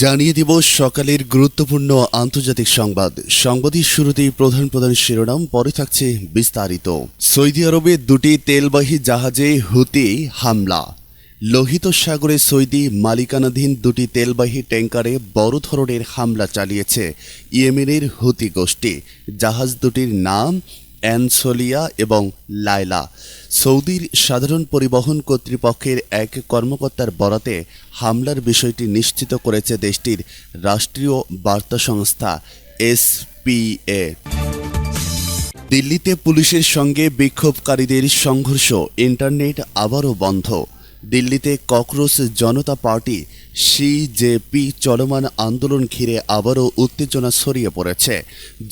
জানিয়ে দিব সকালের গুরুত্বপূর্ণ আন্তর্জাতিক সংবাদের শুরুতেই প্রধান শিরোনাম, পরে থাকছে বিস্তারিত। সৌদি আরবে দুটি তেলবাহী জাহাজে হুতি হামলা। লোহিত সাগরে সৌদি মালিকানাধীন দুটি তেলবাহী ট্যাঙ্কারে বড় ধরনের হামলা চালিয়েছে ইয়েমেনের হুতি গোষ্ঠী। জাহাজ দুটির নাম অ্যানসোলিয়া এবং লায়লা। সৌদির সাধারণ পরিবহন কর্তৃপক্ষের এক কর্মকর্তার বরাতে হামলার বিষয়টি নিশ্চিত করেছে দেশটির রাষ্ট্রীয় বার্তা সংস্থা এসপিএ। দিল্লিতে পুলিশের সঙ্গে বিক্ষোভকারীদের সংঘর্ষ, ইন্টারনেট আবারও বন্ধ। দিল্লিতে ককরোচ জনতা পার্টি সিজেপি চলমান আন্দোলন ঘিরে আবারও উত্তেজনা ছড়িয়ে পড়েছে।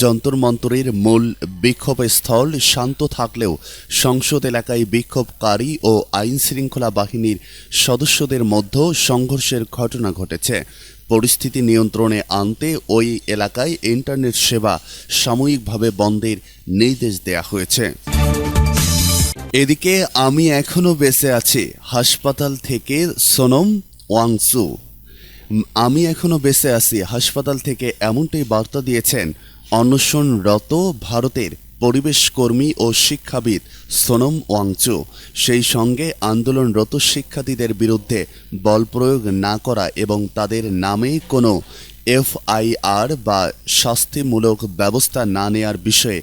যন্তর মন্তরের মূল বিক্ষোভস্থল শান্ত থাকলেও সংসদ এলাকায় বিক্ষোভকারী ও আইনশৃঙ্খলা বাহিনীর সদস্যদের মধ্যে সংঘর্ষের ঘটনা ঘটেছে। পরিস্থিতি নিয়ন্ত্রণে আনতে ওই এলাকায় ইন্টারনেট সেবা সাময়িকভাবে বন্ধের নির্দেশ দেওয়া হয়েছে। এদিকে আমি এখনও বেঁচে আছি, হাসপাতাল থেকে সোনম ওয়াংচু। আমি এখনও বেঁচে আছি হাসপাতাল থেকে এমনটাই বার্তা দিয়েছেন অনশনরত ভারতের পরিবেশ কর্মী ও শিক্ষাবিদ সোনম ওয়াংচু। সেই সঙ্গে আন্দোলনরত শিক্ষার্থীদের বিরুদ্ধে বল প্রয়োগ না করা এবং তাদের নামে কোনো এফআইআর বা শাস্তিমূলক ব্যবস্থা না নেয়ার বিষয়ে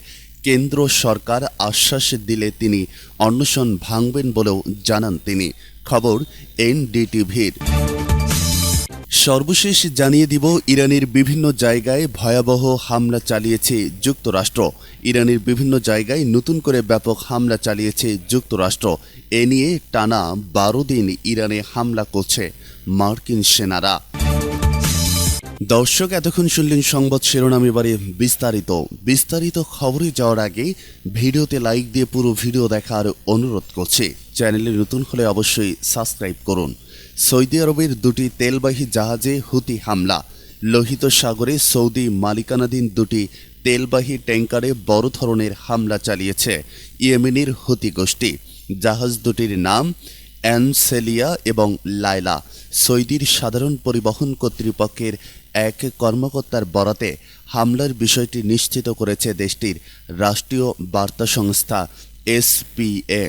কেন্দ্র সরকার আশ্বাস দিলে তিনি অনশন ভাঙবেন বলেও জানান তিনি। খবর এনডিটিভির। সর্বশেষ জানিয়ে দিব, ইরানের বিভিন্ন জায়গায় ভয়াবহ হামলা চালিয়েছে যুক্তরাষ্ট্র। ইরানের বিভিন্ন জায়গায় নতুন করে ব্যাপক হামলা চালিয়েছে যুক্তরাষ্ট্র। এ নিয়ে টানা 12 দিন ইরানে হামলা করছে মার্কিন সেনারা। দর্শক, এতক্ষণ শুনলেন সংবাদ শিরোনাম, এবারে বিস্তারিত খবরে যাওয়ার আগে ভিডিওতে লাইক দিয়ে পুরো ভিডিও দেখার অনুরোধ করছি। চ্যানেলে নতুন হলে অবশ্যই সাবস্ক্রাইব করুন। সৌদি আরবের দুটি তেলবাহী জাহাজে হুতি হামলা। লোহিত সাগরে সৌদি মালিকানাধীন দুটি তেলবাহী ট্যাঙ্কারে বড় ধরনের হামলা চালিয়েছে ইয়েমেনের হুতি গোষ্ঠী। জাহাজ দুটির নাম অ্যানসেলিয়া এবং লায়লা। সৌদির সাধারণ পরিবহন কর্তৃপক্ষের এক কর্মকর্তার বরাতে হামলার বিষয়টি নিশ্চিত করেছে দেশটির রাষ্ট্রীয় বার্তা সংস্থা এসপিএ।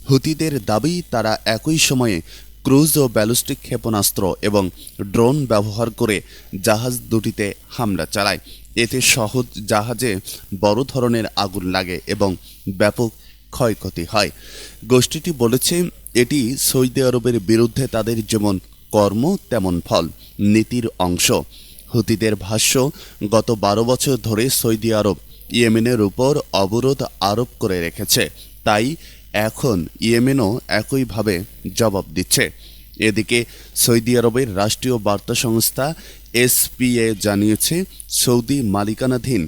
হুতিদের দাবি, তারা একই সময়ে ক্রুজ ও ব্যালিস্টিক ক্ষেপণাস্ত্র এবং ড্রোন ব্যবহার করে জাহাজ দুটিতে হামলা চালায়। এতে সহজ জাহাজে বড় ধরনের আগুন লাগে এবং ব্যাপক ক্ষয়ক্ষতি হয়। গোষ্ঠীটি বলেছে, এটি সৌদি আরবের বিরুদ্ধে তাদের যেমন কর্ম তেমন ফল নীতির অংশ। হুতিদের ভাষ্য, গত 12 বছর ধরে সৌদি আরব ইয়েমেনের উপর অবরোধ আরোপ করে রেখেছে, তাই এখন ইয়েমেনও একইভাবে জবাব দিচ্ছে। এদিকে সৌদি আরবের রাষ্ট্রীয় বার্তা সংস্থা এসপিএ জানিয়েছে, সৌদি মালিকানাধীন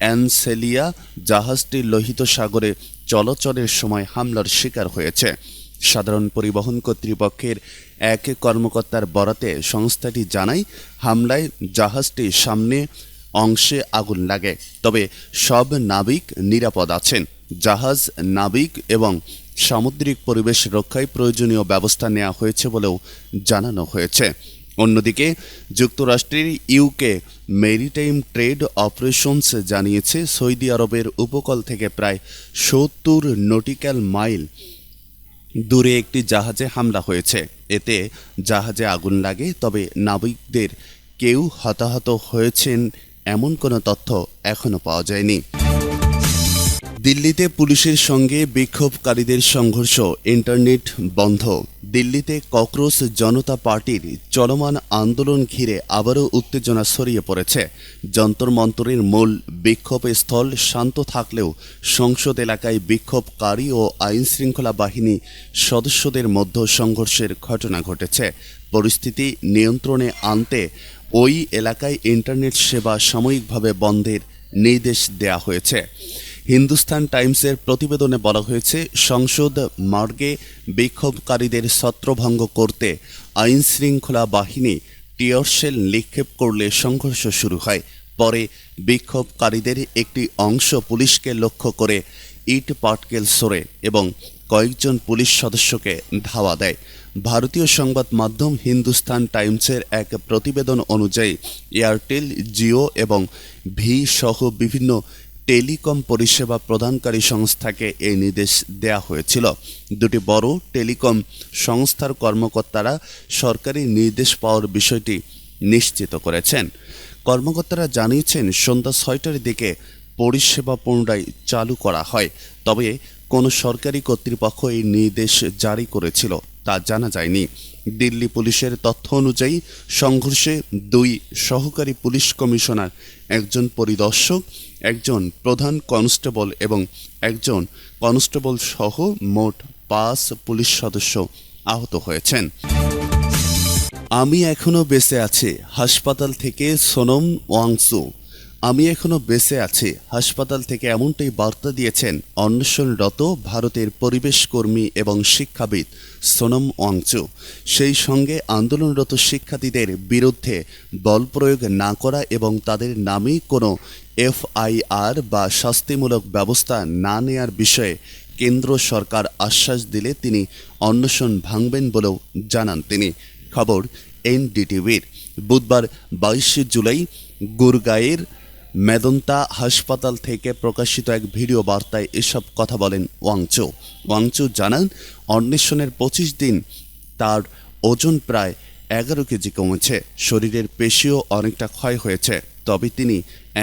অ্যানসেলিয়া জাহাজটি লোহিত সাগরে চলাচলের সময় হামলার শিকার হয়েছে। সাধারণ পরিবহন কর্তৃপক্ষের এক কর্মকর্তার বরাতে সংস্থাটি জানায়, হামলায় জাহাজটির সামনে অংশে আগুন লাগে, তবে সব নাবিক নিরাপদ আছেন। জাহাজ, নাবিক এবং সামুদ্রিক পরিবেশ রক্ষায় প্রয়োজনীয় ব্যবস্থা নেওয়া হয়েছে বলেও জানানো হয়েছে। অন্যদিকে যুক্তরাষ্ট্রের ইউকে মেরিটাইম ট্রেড অপারেশনস জানিয়েছে, সৌদি আরবের উপকূল থেকে প্রায় 70 নটিক্যাল মাইল দূরে একটি জাহাজে হামলা হয়েছে। এতে জাহাজে আগুন লাগে, তবে নাবিকদের কেউ হতাহত হয়েছেন এমন কোনো তথ্য এখনও পাওয়া যায়নি। দিল্লিতে পুলিশের সঙ্গে বিক্ষোভকারীদের সংঘর্ষ, ইন্টারনেট বন্ধ। দিল্লিতে ককরোচ জনতা পার্টির চলমান আন্দোলন ঘিরে আবারও উত্তেজনা ছড়িয়ে পড়েছে। যন্তর মন্তরের মূল বিক্ষোভস্থল শান্ত থাকলেও সংসদ এলাকায় বিক্ষোভকারী ও আইনশৃঙ্খলা বাহিনী সদস্যদের মধ্যে সংঘর্ষের ঘটনা ঘটেছে। পরিস্থিতি নিয়ন্ত্রণে আনতে ওই এলাকায় ইন্টারনেট সেবা সাময়িকভাবে বন্ধের নির্দেশ দেওয়া হয়েছে। হিন্দুস্তান টাইমসের প্রতিবেদনে বলা হয়েছে, সংসদ মার্গে বিক্ষোভকারীদের ছত্রভঙ্গ করতে আইনশৃঙ্খলা বাহিনী টিয়ারশেল নিক্ষেপ করলে সংঘর্ষ শুরু হয়। পরে বিক্ষোভকারীদের একটি অংশ পুলিশকে লক্ষ্য করে ইট পাটকেল ছোড়ে এবং কয়েকজন পুলিশ সদস্যকে ধাওয়া দেয়। ভারতীয় সংবাদ মাধ্যম হিন্দুস্তান টাইমসের এক প্রতিবেদন অনুযায়ী এয়ারটেল, জিও এবং ভি সহ বিভিন্ন টেলিকম পরিষেবা প্রদানকারী সংস্থাকে এই নির্দেশ দেওয়া হয়েছিল। দুটি বড় টেলিকম সংস্থার কর্মকর্তারা সরকারি নির্দেশ পাওয়ার বিষয়টি নিশ্চিত করেছেন। কর্মকর্তারা জানিয়েছেন সন্ধ্যা ৬টার দিকে পরিষেবা পুনরায় চালু করা হয়, তবে কোনো সরকারি কর্তৃপক্ষ এই নির্দেশ জারি করেছিল তা জানা যায়নি। দিল্লি পুলিশের তথ্য অনুযায়ী সংঘর্ষে 2 সহকারী পুলিশ কমিশনার, একজন পরিদর্শক, একজন প্রধান কনস্টেবল এবং একজন কনস্টেবল সহ মোট 5 পুলিশ সদস্য আহত হয়েছেন। আমি এখনো বেঁচে আছি, হাসপাতাল থেকে সোনম ওয়াংচু। আমি এখনো বেঁচে আছি, হাসপাতাল থেকে এমনটাই বার্তা দিয়েছেন অন্বেষণরত ভারতের পরিবেশ কর্মী এবং শিক্ষাবিদ সোনম ওয়াংচু। সেই সঙ্গে আন্দোলনরত শিক্ষার্থীদের বিরুদ্ধে বল প্রয়োগ না করা এবং তাদের নামে কোনো এফআইআর বা শাস্তিমূলক ব্যবস্থা না নেয়ার বিষয়ে কেন্দ্র সরকার আশ্বাস দিলে তিনি অন্বেষণ ভাঙবেন বলেও জানান তিনি। খবর এনডিটিভির। বুধবার 22 জুলাই গুরগাঁওয়ের মেদন্তা হাসপাতাল থেকে প্রকাশিত এক ভিডিও বার্তায় এসব কথা বলেন ওয়াংচু। ওয়াংচু জানান, অন্বেষণের 25 দিন তার ওজন প্রায় 11 কেজি কমেছে, শরীরের পেশিও অনেকটা ক্ষয় হয়েছে, তবে তিনি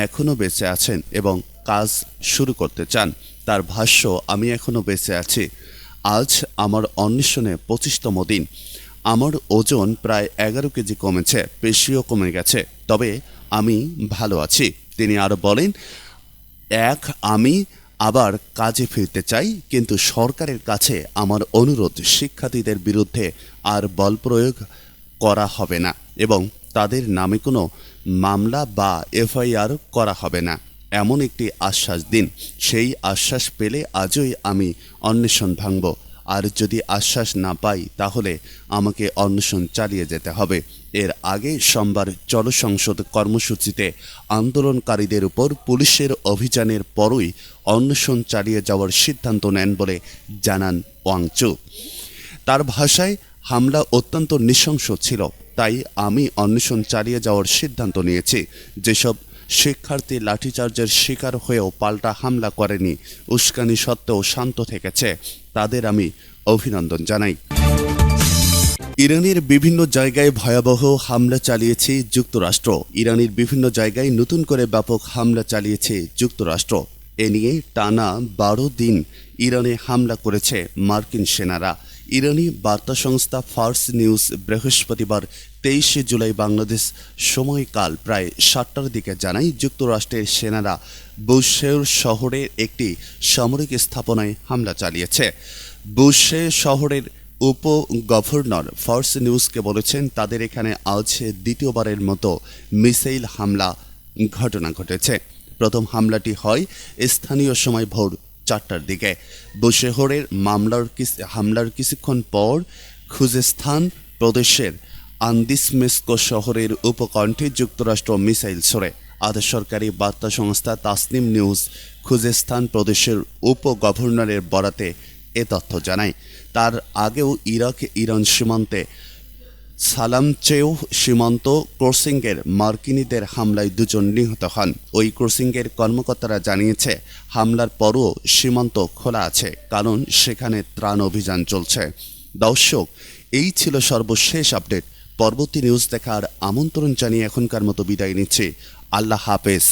এখনও বেঁচে আছেন এবং কাজ শুরু করতে চান। তার ভাষ্য, আমি এখনও বেঁচে আছি। আজ আমার অন্বেষণে 25তম দিন। আমার ওজন প্রায় 11 কেজি কমেছে, পেশিও কমে গেছে, তবে আমি ভালো আছি। তিনি আরও বলেন, আমি আবার কাজে ফিরতে চাই, কিন্তু সরকারের কাছে আমার অনুরোধ, শিক্ষার্থীদের বিরুদ্ধে আর বল প্রয়োগ করা হবে না এবং তাদের নামে কোনো মামলা বা এফআইআর করা হবে না, এমন একটি আশ্বাস দিন। সেই আশ্বাস পেলে আজই আমি অন্বেষণ ভাঙব, আর যদি আশ্বাস না পাই তাহলে আমাকে অন্বেষণ চালিয়ে যেতে হবে। এর আগে সোমবার জনসংসদ কর্মসূচিতে আন্দোলনকারীদের উপর পুলিশের অভিযানের পরই অন্বেষণ চালিয়ে যাওয়ার সিদ্ধান্ত নেন বলে জানান ওয়াংচু। তার ভাষায়, হামলা অত্যন্ত নৃশংস ছিল, তাই আমি অন্বেষণ চালিয়ে যাওয়ার সিদ্ধান্ত নিয়েছি। যেসব শিক্ষার্থী লাঠিচার্জের শিকার হয়েও পাল্টা হামলা করেনি, উস্কানি সত্ত্বেও শান্ত থেকেছে, তাদের আমি অভিনন্দন জানাই। ইরানের বিভিন্ন জায়গায় ভয়াবহ হামলা চালিয়েছে যুক্তরাষ্ট্র। ইরানের বিভিন্ন জায়গায় নতুন করে ব্যাপক হামলা চালিয়েছে যুক্তরাষ্ট্র। এ নিয়ে টানা 12 দিন ইরানে হামলা করেছে মার্কিন সেনারা। ইরানি বার্তা সংস্থা ফার্স নিউজ বৃহস্পতিবার 23 জুলাই বাংলাদেশ সময়কাল প্রায় 7টার দিকে জানায়, যুক্তরাষ্ট্রের সেনারা বুশেহর শহরের একটি সামরিক স্থাপনায় হামলা চালিয়েছে। বুশেহর শহরের উপ গভর্নর ফার্স নিউজকে বলেছেন, তাদের এখানে আজ দ্বিতীয়বারের মতো মিসাইল হামলা ঘটনা ঘটেছে। প্রথম হামলাটি হয় স্থানীয় সময় ভোর 4টার দিকে। বুশেহরের হামলার কিছুক্ষণ পর খুজেস্তান প্রদেশের আন্দিসমেস্কো শহরের উপকণ্ঠে যুক্তরাষ্ট্র মিসাইল ছোড়ে। আধা সরকারি বার্তা সংস্থা তাসনিম নিউজ খুজেস্তান প্রদেশের উপ গভর্নরের বরাতে এ তথ্য জানায়। তার আগেও ইরান সীমান্তে সালামচেও সীমান্ত ক্রসিংয়ের মার্কিনীদের হামলায় 2 জন নিহত হন। ওই ক্রসিংয়ের কর্মকর্তারা জানিয়েছে, হামলার পরও সীমান্ত খোলা আছে, কারণ সেখানে ত্রাণ অভিযান চলছে। দর্শক, এই ছিল সর্বশেষ আপডেট। পরবর্তী নিউজ দেখার আমন্ত্রণ জানিয়ে এখনকার মতো বিদায় নিচ্ছি। আল্লাহ হাফেজ।